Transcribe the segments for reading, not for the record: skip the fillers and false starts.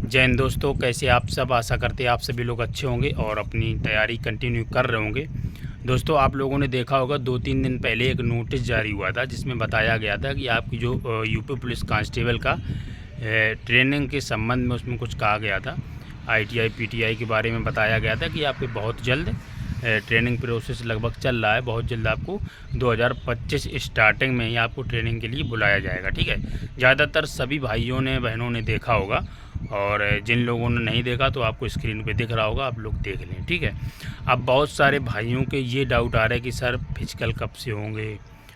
जय हिंद दोस्तों, कैसे आप सब। आशा करते हैं आप सभी लोग अच्छे होंगे और अपनी तैयारी कंटिन्यू कर रहे होंगे। दोस्तों, आप लोगों ने देखा होगा 2-3 दिन पहले एक नोटिस जारी हुआ था जिसमें बताया गया था कि आपकी जो यूपी पुलिस कांस्टेबल का ट्रेनिंग के संबंध में उसमें कुछ कहा गया था। आईटीआई पीटीआई के बारे में बताया गया था कि आपके बहुत जल्द ट्रेनिंग प्रोसेस लगभग चल रहा है। बहुत जल्द आपको 2025 स्टार्टिंग में ही आपको ट्रेनिंग के लिए बुलाया जाएगा। ठीक है, ज़्यादातर सभी भाइयों ने बहनों ने देखा होगा और जिन लोगों ने नहीं देखा तो आपको स्क्रीन पे दिख रहा होगा, आप लोग देख लें। ठीक है, अब बहुत सारे भाइयों के ये डाउट आ रहा है कि सर फिजिकल कब से होंगे,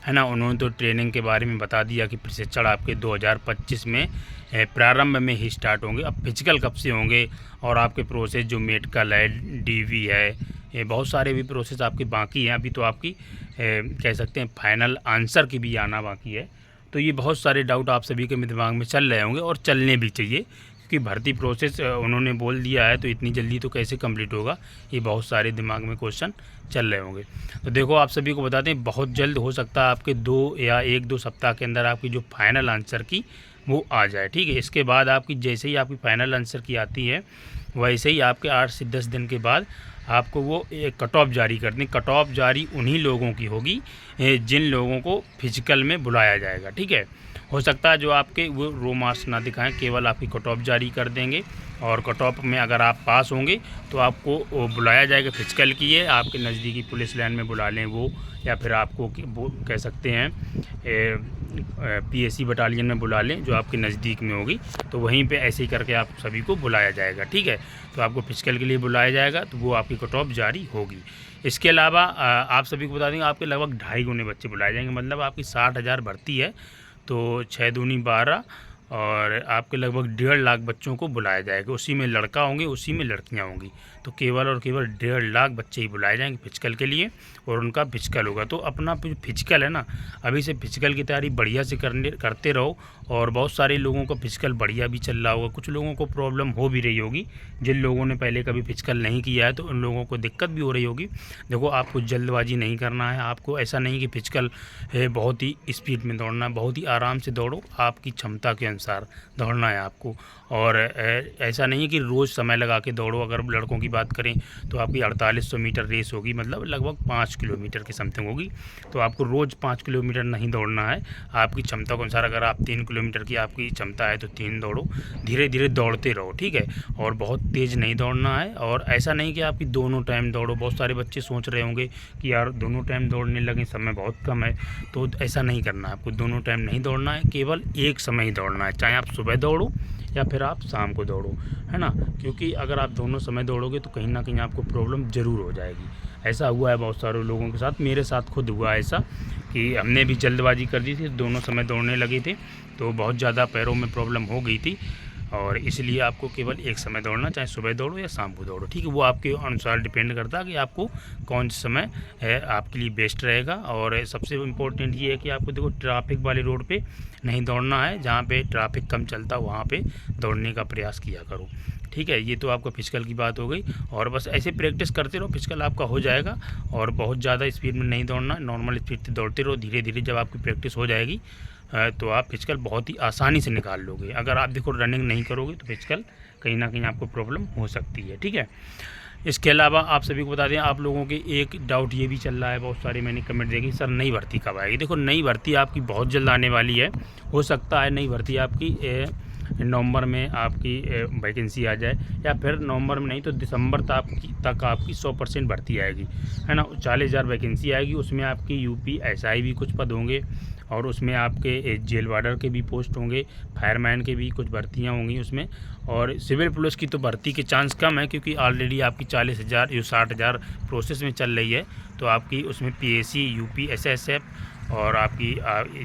है ना। उन्होंने तो ट्रेनिंग के बारे में बता दिया कि प्रशिक्षण आपके 2025 में प्रारंभ में ही स्टार्ट होंगे। अब फिजिकल कब से होंगे और आपके प्रोसेस जो मेडिकल है, डीवी है, ये बहुत सारे भी प्रोसेस आपके बाकी हैं। अभी तो आपकी कह सकते हैं फाइनल आंसर की भी आना बाकी है। तो ये बहुत सारे डाउट आप सभी के दिमाग में चल रहे होंगे और चलने भी चाहिए, क्योंकि भर्ती प्रोसेस उन्होंने बोल दिया है तो इतनी जल्दी तो कैसे कंप्लीट होगा। ये बहुत सारे दिमाग में क्वेश्चन चल रहे होंगे। तो देखो, आप सभी को बताते हैं बहुत जल्द हो सकता है आपके 1-2 सप्ताह के अंदर आपकी जो फाइनल आंसर की वो आ जाए। ठीक है, इसके बाद आपकी जैसे ही आपकी फाइनल आंसर की आती है वैसे ही आपके 8 से 10 दिन के बाद आपको वो एक कट ऑफ जारी कर दें। कट ऑफ जारी उन्हीं लोगों की होगी जिन लोगों को फिजिकल में बुलाया जाएगा। ठीक है, हो सकता है जो आपके वो रो मार्क्स ना दिखाएं, केवल आपकी कट ऑफ जारी कर देंगे और कट ऑफ में अगर आप पास होंगे तो आपको वो बुलाया जाएगा फिजिकल की है। आपके नज़दीकी पुलिस लाइन में बुला लें वो, या फिर आपको वो कह सकते हैं पीएसी बटालियन में बुला लें जो आपके नज़दीक में होगी, तो वहीं पे ऐसे ही करके आप सभी को बुलाया जाएगा। ठीक है, तो आपको फिजिकल के लिए बुलाया जाएगा तो वो आपकी कट ऑफ जारी होगी। इसके अलावा आप सभी को बता देंगे आपके लगभग 2.5 गुने बच्चे बुलाए जाएंगे। मतलब आपकी 60,000 भर्ती है तो 6 दूनी 12 और आपके लगभग 1.5 लाख बच्चों को बुलाया जाएगा। उसी में लड़का होंगे, उसी में लड़कियां होंगी। तो केवल और केवल 1.5 लाख बच्चे ही बुलाए जाएंगे फिजिकल के लिए और उनका फिजिकल होगा। तो अपना फिजिकल है ना, अभी से फिजिकल की तैयारी बढ़िया से करते रहो। और बहुत सारे लोगों का फिजिकल बढ़िया भी चल रहा होगा, कुछ लोगों को प्रॉब्लम हो भी रही होगी। जिन लोगों ने पहले कभी फिजिकल नहीं किया है तो उन लोगों को दिक्कत भी हो रही होगी। देखो, आपको जल्दबाजी नहीं करना है। आपको ऐसा नहीं कि फिजिकल बहुत ही स्पीड में दौड़ना है, बहुत ही आराम से दौड़ो, आपकी क्षमता के अनुसार दौड़ना है आपको। और ऐसा नहीं है कि रोज़ समय लगा के दौड़ो। अगर लड़कों की बात करें तो आपकी 4800 मीटर रेस होगी, मतलब लगभग 5 किलोमीटर के समथिंग होगी। तो आपको रोज़ 5 किलोमीटर नहीं दौड़ना है, आपकी क्षमता के अनुसार। अगर आप 3 किलोमीटर की आपकी क्षमता है तो 3 दौड़ो, धीरे धीरे दौड़ते रहो। ठीक है, और बहुत तेज़ नहीं दौड़ना है। और ऐसा नहीं कि आपकी दोनों टाइम दौड़ो। बहुत सारे बच्चे सोच रहे होंगे कि यार दोनों टाइम दौड़ने लगे, समय बहुत कम है, तो ऐसा नहीं करना है। आपको दोनों टाइम नहीं दौड़ना है, केवल एक समय ही दौड़ना है, चाहे आप सुबह दौड़ो या फिर आप शाम को दौड़ो, है ना। क्योंकि अगर आप दोनों समय दौड़ोगे तो कहीं ना कहीं आपको प्रॉब्लम ज़रूर हो जाएगी। ऐसा हुआ है बहुत सारे लोगों के साथ, मेरे साथ खुद हुआ ऐसा कि हमने भी जल्दबाजी कर दी थी, दोनों समय दौड़ने लगे थे तो बहुत ज़्यादा पैरों में प्रॉब्लम हो गई थी। और इसलिए आपको केवल एक समय दौड़ना, चाहे सुबह दौड़ो या शाम को दौड़ो। ठीक है, वो आपके अनुसार डिपेंड करता है कि आपको कौन सा समय है आपके लिए बेस्ट रहेगा। और सबसे इम्पोर्टेंट ये है कि आपको देखो ट्रैफिक वाले रोड पे नहीं दौड़ना है, जहाँ पे ट्रैफिक कम चलता वहाँ पे दौड़ने का प्रयास किया करो। ठीक है, ये तो आपका फिजिकल की बात हो गई। और बस ऐसे प्रैक्टिस करते रहो, फिजिकल आपका हो जाएगा। और बहुत ज़्यादा स्पीड में नहीं दौड़ना, नॉर्मल स्पीड से दौड़ते रहो। धीरे धीरे जब आपकी प्रैक्टिस हो जाएगी तो आप फिजिकल बहुत ही आसानी से निकाल लोगे। अगर आप देखो रनिंग नहीं करोगे तो फिजिकल कहीं ना कहीं आपको प्रॉब्लम हो सकती है। ठीक है, इसके अलावा आप सभी को बता दें, आप लोगों के एक डाउट ये भी चल रहा है, बहुत सारे मैंने कमेंट देखे, सर नई भर्ती कब आएगी। देखो, नई भर्ती आपकी बहुत जल्द आने वाली है। हो सकता है नई भर्ती आपकी नवंबर में आपकी वैकेंसी आ जाए, या फिर नवंबर में नहीं तो दिसंबर तक आपकी 100% भर्ती आएगी, है ना। 40,000 वैकेंसी आएगी। उसमें आपकी यूपी एसआई भी कुछ पद होंगे और उसमें आपके जेल वार्डर के भी पोस्ट होंगे, फायरमैन के भी कुछ भर्तियां होंगी उसमें। और सिविल पुलिस की तो भर्ती के चांस कम है, क्योंकि ऑलरेडी आपकी 40,000 या 60,000 प्रोसेस में चल रही है। तो आपकी उसमें पीएसी, यूपी एसएसएफ और आपकी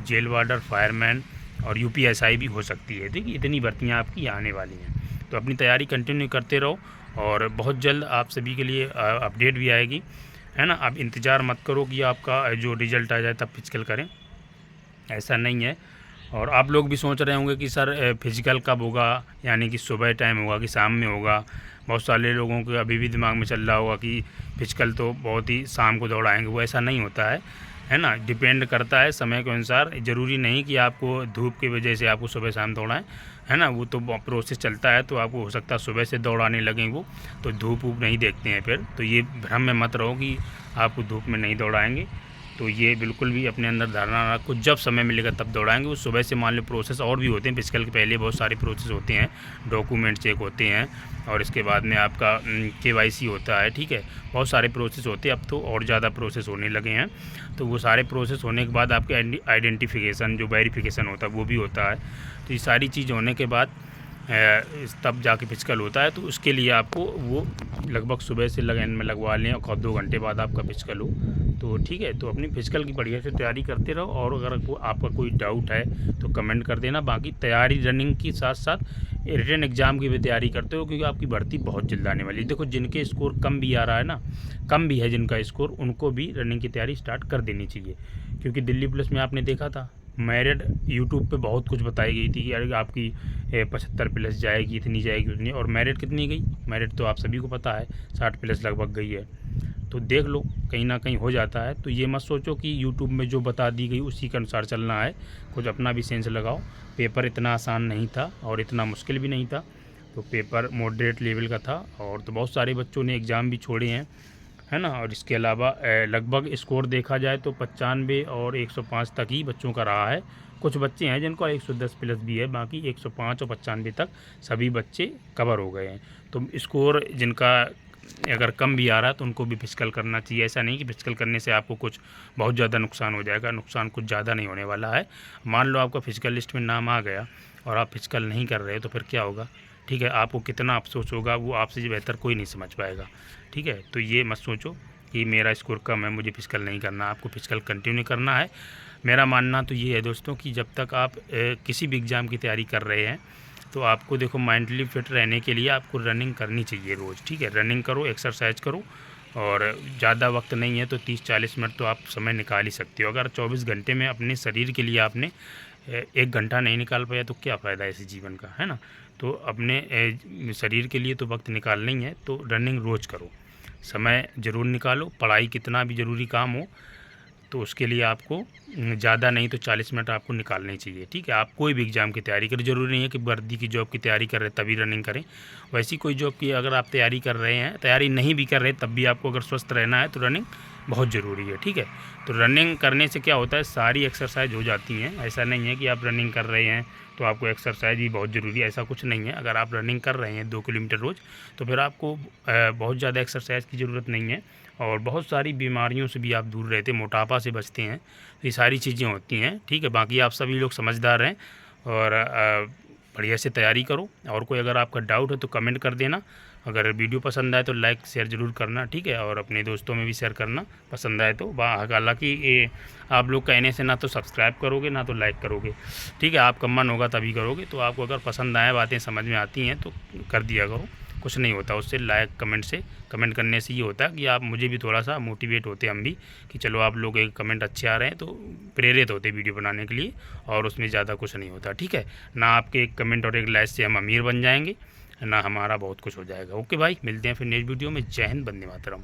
जेल वार्डर, फायरमैन और यूपीएसआई भी हो सकती है। ठीक है, इतनी भर्तियां आपकी आने वाली हैं। तो अपनी तैयारी कंटिन्यू करते रहो और बहुत जल्द आप सभी के लिए अपडेट भी आएगी, है ना। आप इंतज़ार मत करो कि आपका जो रिज़ल्ट आ जाए तब फिजिकल करें, ऐसा नहीं है। और आप लोग भी सोच रहे होंगे कि सर फिजिकल कब होगा, यानी कि सुबह टाइम होगा कि शाम में होगा। बहुत सारे लोगों के अभी भी दिमाग में चल रहा होगा कि फिजिकल तो बहुत ही शाम को दौड़ाएंगे, वो ऐसा नहीं होता है ना। डिपेंड करता है समय के अनुसार। ज़रूरी नहीं कि आपको धूप की वजह से आपको सुबह शाम दौड़ाएं। है ना, वो तो प्रोसेस चलता है। तो आपको हो सकता है सुबह से दौड़ाने लगें वो, तो धूप वूप नहीं देखते हैं फिर। तो ये भ्रम में मत रहो कि आपको धूप में नहीं दौड़ाएंगे। तो ये बिल्कुल भी अपने अंदर धारणा रखो, जब समय मिलेगा तब दौड़ाएंगे। वो सुबह से मान लो प्रोसेस और भी होते हैं, फिजिकल के पहले बहुत सारे प्रोसेस होते हैं, डॉक्यूमेंट चेक होते हैं, और इसके बाद में आपका KYC होता है, ठीक है, बहुत सारे प्रोसेस होते हैं। अब तो और ज़्यादा प्रोसेस होने लगे हैं। तो वो सारे प्रोसेस होने के बाद आपके आइडेंटिफिकेशन जो वेरिफिकेशन होता है वो भी होता है। तो ये सारी चीज़ होने के बाद तब जाके फिजिकल होता है। तो उसके लिए आपको वो लगभग सुबह से लगन में लगवा लें और 2 घंटे बाद आपका फिजिकल हो तो ठीक है। तो अपनी फिजिकल की बढ़िया से तैयारी करते रहो, और अगर आपका कोई डाउट है तो कमेंट कर देना। बाकी तैयारी रनिंग के साथ साथ रिटन एग्ज़ाम की भी तैयारी करते हो, क्योंकि आपकी भर्ती बहुत जल्द आने वाली है। देखो जिनके स्कोर कम भी आ रहा है ना, कम भी है जिनका स्कोर, उनको भी रनिंग की तैयारी स्टार्ट कर देनी चाहिए। क्योंकि दिल्ली पुलिस में आपने देखा था मेरिट यूट्यूब पे बहुत कुछ बताई गई थी कि अरे आपकी 75+ जाएगी, इतनी जाएगी उतनी, और मेरिट कितनी गई? मेरिट तो आप सभी को पता है 60+ लगभग गई है। तो देख लो कहीं ना कहीं हो जाता है। तो ये मत सोचो कि यूट्यूब में जो बता दी गई उसी के अनुसार चलना है, कुछ अपना भी सेंस लगाओ। पेपर इतना आसान नहीं था और इतना मुश्किल भी नहीं था, तो पेपर मॉडरेट लेवल का था। और तो बहुत सारे बच्चों ने एग्ज़ाम भी छोड़े हैं, है ना। और इसके अलावा लगभग स्कोर देखा जाए तो 95 और 105 तक ही बच्चों का रहा है। कुछ बच्चे हैं जिनका 110+ भी है, बाकी 105 और 95 तक सभी बच्चे कवर हो गए हैं। तो स्कोर जिनका अगर कम भी आ रहा है तो उनको भी फिजिकल करना चाहिए। ऐसा नहीं कि फिजिकल करने से आपको कुछ बहुत ज़्यादा नुकसान हो जाएगा, नुकसान कुछ ज़्यादा नहीं होने वाला है। मान लो आपका फिजिकल लिस्ट में नाम आ गया और आप फिजिकल नहीं कर रहे तो फिर क्या होगा, ठीक है। आपको कितना अफसोस होगा वो आपसे बेहतर कोई नहीं समझ पाएगा, ठीक है। तो ये मत सोचो कि मेरा स्कोर कम है मुझे फिजिकल नहीं करना, आपको फिजिकल कंटिन्यू करना है। मेरा मानना तो ये है दोस्तों कि जब तक आप किसी भी एग्ज़ाम की तैयारी कर रहे हैं तो आपको देखो मेंटली फिट रहने के लिए आपको रनिंग करनी चाहिए रोज़, ठीक है। रनिंग करो, एक्सरसाइज करो, और ज़्यादा वक्त नहीं है तो 30-40 मिनट तो आप समय निकाल ही सकते हो। अगर 24 घंटे में अपने शरीर के लिए आपने 1 घंटा नहीं निकाल पाया तो क्या फ़ायदा ऐसे जीवन का, है ना। तो अपने शरीर के लिए तो वक्त निकालना ही है, तो रनिंग रोज़ करो, समय ज़रूर निकालो। पढ़ाई कितना भी ज़रूरी काम हो तो उसके लिए आपको ज़्यादा नहीं तो 40 मिनट आपको निकालने चाहिए, ठीक है। आप कोई भी एग्ज़ाम की तैयारी करें, ज़रूरी नहीं है कि वर्दी की जॉब की तैयारी कर रहे तभी रनिंग करें। वैसी कोई जॉब की अगर आप तैयारी कर रहे हैं, तैयारी नहीं भी कर रहे तब भी आपको अगर स्वस्थ रहना है तो रनिंग बहुत ज़रूरी है, ठीक है। तो रनिंग करने से क्या होता है, सारी एक्सरसाइज हो जाती हैं। ऐसा नहीं है कि आप रनिंग कर रहे हैं तो आपको एक्सरसाइज भी बहुत ज़रूरी है, ऐसा कुछ नहीं है। अगर आप रनिंग कर रहे हैं 2 किलोमीटर रोज़ तो फिर आपको बहुत ज़्यादा एक्सरसाइज की ज़रूरत नहीं है, और बहुत सारी बीमारियों से भी आप दूर रहते, मोटापा से बचते हैं। तो ये सारी चीज़ें होती हैं, ठीक है। बाकी आप सभी लोग समझदार हैं और बढ़िया से तैयारी करो। और कोई अगर आपका डाउट है तो कमेंट कर देना। अगर वीडियो पसंद आए तो लाइक शेयर ज़रूर करना, ठीक है। और अपने दोस्तों में भी शेयर करना पसंद आए तो। हालांकि ये आप लोग कहने से ना तो सब्सक्राइब करोगे ना तो लाइक करोगे, ठीक है। आपका मन होगा तभी करोगे। तो आपको अगर पसंद आए, बातें समझ में आती हैं तो कर दिया करो, कुछ नहीं होता उससे। लाइक कमेंट करने से ये होता है कि आप मुझे भी थोड़ा सा मोटिवेट होते हम भी, कि चलो आप लोग एक कमेंट अच्छे आ रहे हैं तो प्रेरित होते वीडियो बनाने के लिए, और उसमें ज़्यादा कुछ नहीं होता, ठीक है ना। आपके एक कमेंट और एक लाइक से हम अमीर बन जाएंगे ना, हमारा बहुत कुछ हो जाएगा। ओके भाई, मिलते हैं फिर नेक्स्ट वीडियो में। जय हिंद, वंदे मातरम।